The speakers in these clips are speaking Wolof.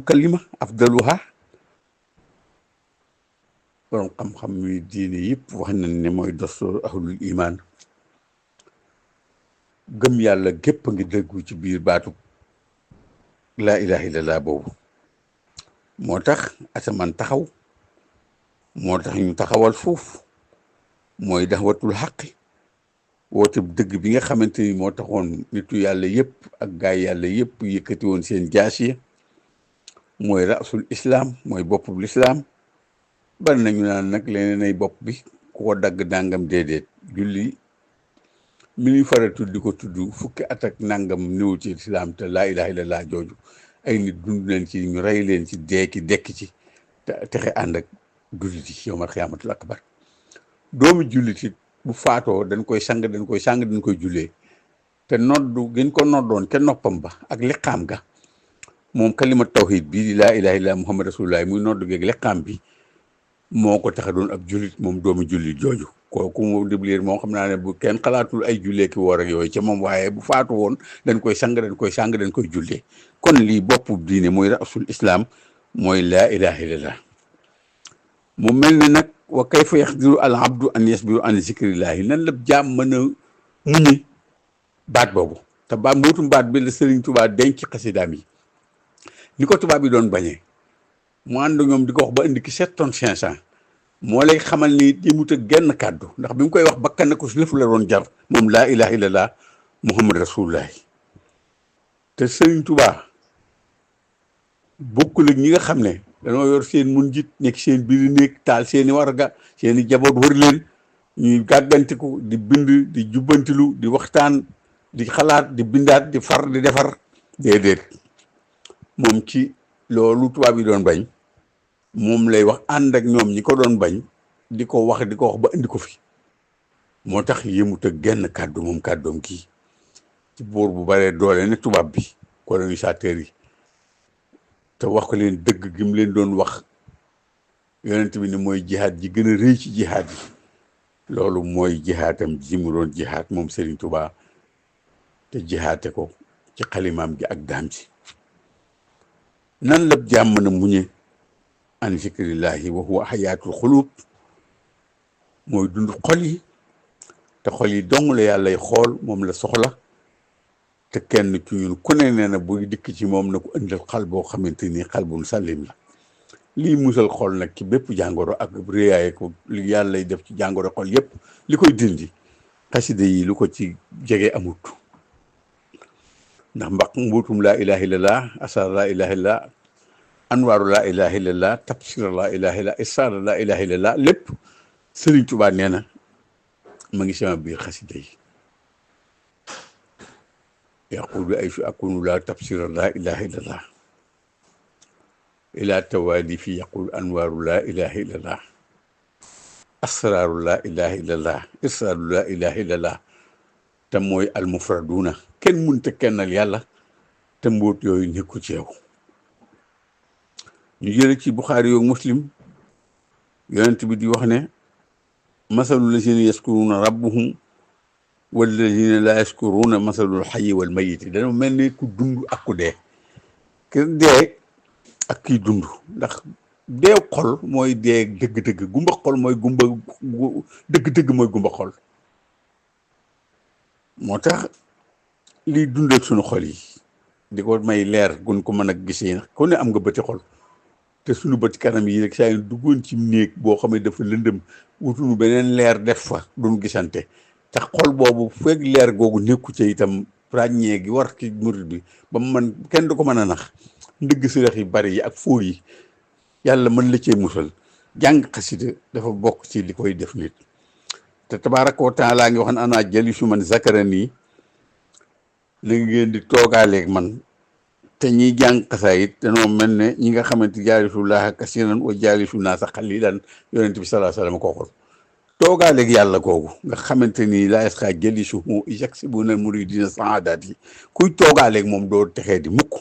kalima afdaluha borom xam-xam yi diine yëpp wax nañ ne mooy dostoor ahlul iman gëm yàlla gépp a ngi dëggu ci biir baatu laa ilaha illallah boobu moo tax asamaan taxaw moo tax ñu taxawal suuf mooy daxwatul xaqi woote dëgg bi nga xamante ni moo taxoon nitu yàlla yëpp ak gaay yàlla yëpp yëkkati woon seen jaas yi mooy rasul islam mooy boppub lislaam bari nañu naan nag leneen ay bopp bi ku ko dagg nangam déedéet julli mi ñuy faratu di ko tudd fukki at ak nangam néew ci lislaam te laa ilaha illallah jooju ay nit dund leen ci ñu rey leen ci deeki dekk ci te texe ànd ak jullit yi yawmal xiyaamatul akbar doomu jullit it bu faatoo dañ koy sang dañ koy jullee te noddu gën ko noddoon ca noppam ba ak liqaam ga moom kalima tawhid bii di laa ilaha illallah muhammad rasulullah muy noddu geeg liqaam bi moo ko tax a doon ab jullit moom doomu jullit jooju kooku moom diblier moom xam naa ne bu kenn xalaatul ay jullee ki woor ak yooyu ca moom waaye bu faatu woon dañ koy sang dañ koy jullee kon lii boppu diine mooy rasul islam mooy laa ilaha illallah mu mel ne nag wa kayfa yaxdiru al abdu an yasbiru an zikrillahi nan la jaam mën a muñi baat boobu te baat mootum baat bi la Sëriñ Tuubaa denc xasidaam yi ni ko tubaab bi doon bañee mu ànd ñoom di ko wax ba indi ki 7 tonnes 500 moo lay xamal ni jëmut ak genn kàddu ndax bi mu koy wax bakkan na ko si lépp la doon jar moom laa ilaha illallah muhammad rasulullah te Sëriñ Tuubaa bokkul ak ñi nga xam ne dañoo yor seen mun jit nekk seen biir néeg taal seeni warga seeni jaboot wër leen ñuy gàggantiku di bind di jubbantilu di waxtaan di xalaat di bindaat di far di defar déedéet moom ci loolu tubaab yi doon bañ moom lay wax ànd ak ñoom ñi ko doon bañ di ko wax ba indi ko fi moo tax yëmut ak genn kàddu moom kàddoom kii ci boor bu baree doole ne tubaab bi colonisateur yi te wax ko leen dëgg gi mu leen doon wax yonent bi ni mooy jihaad ji gën a rëy ci jihaad yi loolu mooy jihaatam ji mu doon jihaad moom Serigne Touba te jihaate ko ci xalimaam gi ak daam ci nan la jàmm na muñe an zikrillahi wa huwa hayaatul xulub mooy dund xol yi te xol yi dong la yàllay xool moom la soxla te kenn ci ñun ku ne nee na buy dikk ci moom na ko indil xal boo xamante ni xal bu sallim la lii musal xol nag ci bépp jàngoro ak réyaay ko li yàllay def ci jàngoro xol yépp li koy dindi xasida yi lu ko ci jege amut ndax mbuutum laa ilaha illallah asar laa ilaha illallah anwaaru laa ilaha illallah tafsir laa ilaha illallah isaar laa ilaha illallah lépp Sëriñ Tuubaa nee na ma ngi sama biir xasida yi yaqul bi ay su akunu laa tafsir laa ilaha illallah ila tawali fi yaqul anwaaru laa ilaha illallah asraaru laa ilaha illallah isaaru laa ilaha illallah te mooy almufraduna kenn mënta kennal yàlla te mbóot yooyu nekku ci yow ñu jële ci Buxaari yoog Muslim yonent bi di wax ne masalu lazina yaskuruna rabbahum wallazina laa yaskuruna masalul xayi wal mayiti dana mel ni ku dund ak ku dee ki dee ak kiy dund ndax dee xol mooy dee dëgg-dëgg gumba xol mooy gumba dëgg-dëgg mooy gumba xol moo tax liy dundal suñu xol yi di ko may leer gun ko mën a gisee ku ne am nga bëti xol te suñu bëti kanam yi rek saa yu duggoon ci néeg boo xam ne dafa lëndëm wutuñu beneen leer def fa duñ gisante tax xol boobu fekk leer googu nekku ca itam ràññee gi war ci murid bi ba mu man kenn du ko mën a nax ndëgg sërëx yi bari yi ak fóor yi yàlla mën la cee musal jàng xasida dafa bokk ci li koy def nit te tabaaraka wa taala ngi wax ne ana jalisu man zakara nii la ngeen di toogaaleeg man te ñiy jàng xasaayit danoo mel ne ñi nga xamante jaalisu laaha kasiran wa jaalisu naasa xalilan yonent bi salaa salaam ko xool toogaaleeg yàlla googu nga xamante ni laa yasqa jalisuhu yaksibuna muridina saadaat yi kuy toogaaleeg moom doo texee di mukk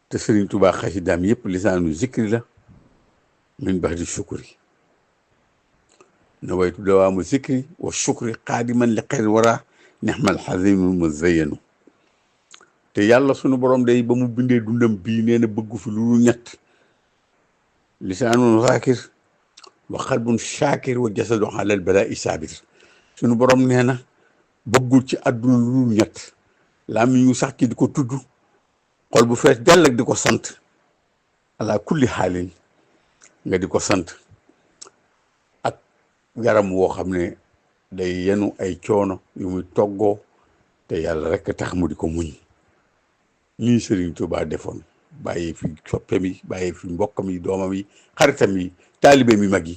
te Sëriñ Tuubaa xasidaam yëpp lisaanu zikri la min baxdi shukri nawaytu dawaamu zikri wa shukri qaadiman li xayri wara nixmal xazimul muzayyanu te yàlla sunu borom day ba mu bindee dundam bii nee na bëggu fi lu ñett lisaanun zaakir wa qalbun shaakir wa jasadun alal balaa'i saabir sunu borom nee na bëggul ci àdduna lu ñett làmmiñ yu sax ci di ko tudd xol bu fees dell ak di ko sant ala kulli xaalin nga di ko sant ak yaram woo xam ne day yenu ay coono yu muy toggoo te yàlla rek tax mu di ko muñ nii Sëriñ Tuubaa defoon bàyyi fi soppem yi bàyyi fi mbokkam yi doomam yi xaritam yi taalibeem yi mag yi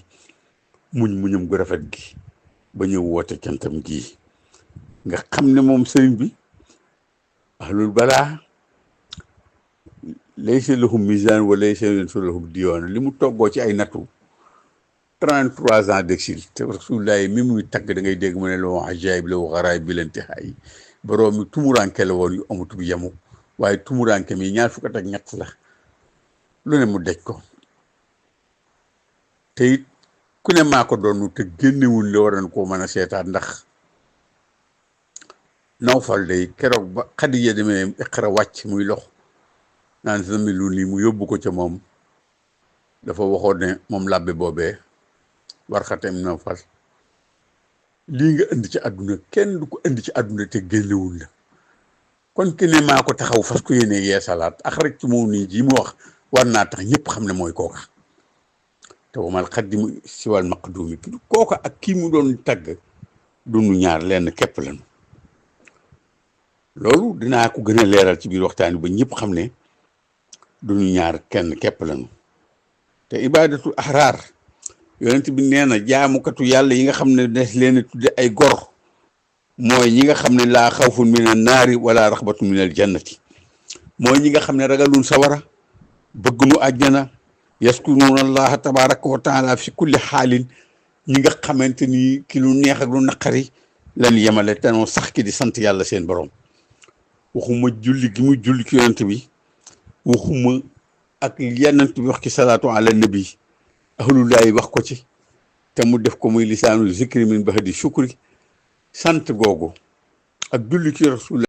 muñam gu rafet gi ba ñëw woote cantam gii nga xam ne moom sëriñ bi ahlul balaa laysa lahum misaan wa laysa lahum diiwaan li mu toggoo ci ay nattu 33 ans d'exil te Rasulullah mi muy tagg da ngay dégg mu ne la ajaayib la wa garaayib bi leen texaay borom mi tumuranke la woon yu amatu bi yemu waaye tumuranke mi ñaar fukk ak ñett la lu ne mu dej ko te it ku ne maa ko doon te génnewul la waroon koo mën a seetaat ndax Nawfal day keroog ba Xadiija demee Iqra wàcc muy lox naan sami lu nii mu yóbbu ko ca moom dafa waxoon ne moom làbbe boobee Warxatem Nawfal lii nga indi ci àdduna kenn du ko indi ci àdduna te génnewul la kon ki ne maa ko taxaw fas ko yéene yeesalaat ak rek ci moom nii ji mu wax war naa tax ñëpp xam ne mooy kooka te wamal xaddimu si wal maqdumi kooka ak kii mu doon tagg dunu ñaar lenn képp lañu loolu dinaa ko gën a leeral ci biir waxtaan bi ba ñëpp xam ne dunu ñaar kenn képp lañu te ibadatul ahrar yonent bi nee na jaamukatu yàlla yi nga xam ne des leen tudde ay gor mooy ñi nga xam ne laa xawfun min an naari wala raxbatun min al jannati mooy ñi nga xam ne ragalun sawara bëgg nu àjjana yaskuruuna allaha tabaraka wa taala fi kulli xaalin ñi nga xamante ni ki lu neex ak lu naqari lan yemale te noo sax ki di sant yàlla seen borom waxuma julli gi mu julli ci yonent bi waxuma ak yonent bi wax ci salaatu ala nabi ahlullahi wax ko ci te mu def ko muy lisaanu zikri min bahdi shukri sant googu ak julli ci rasul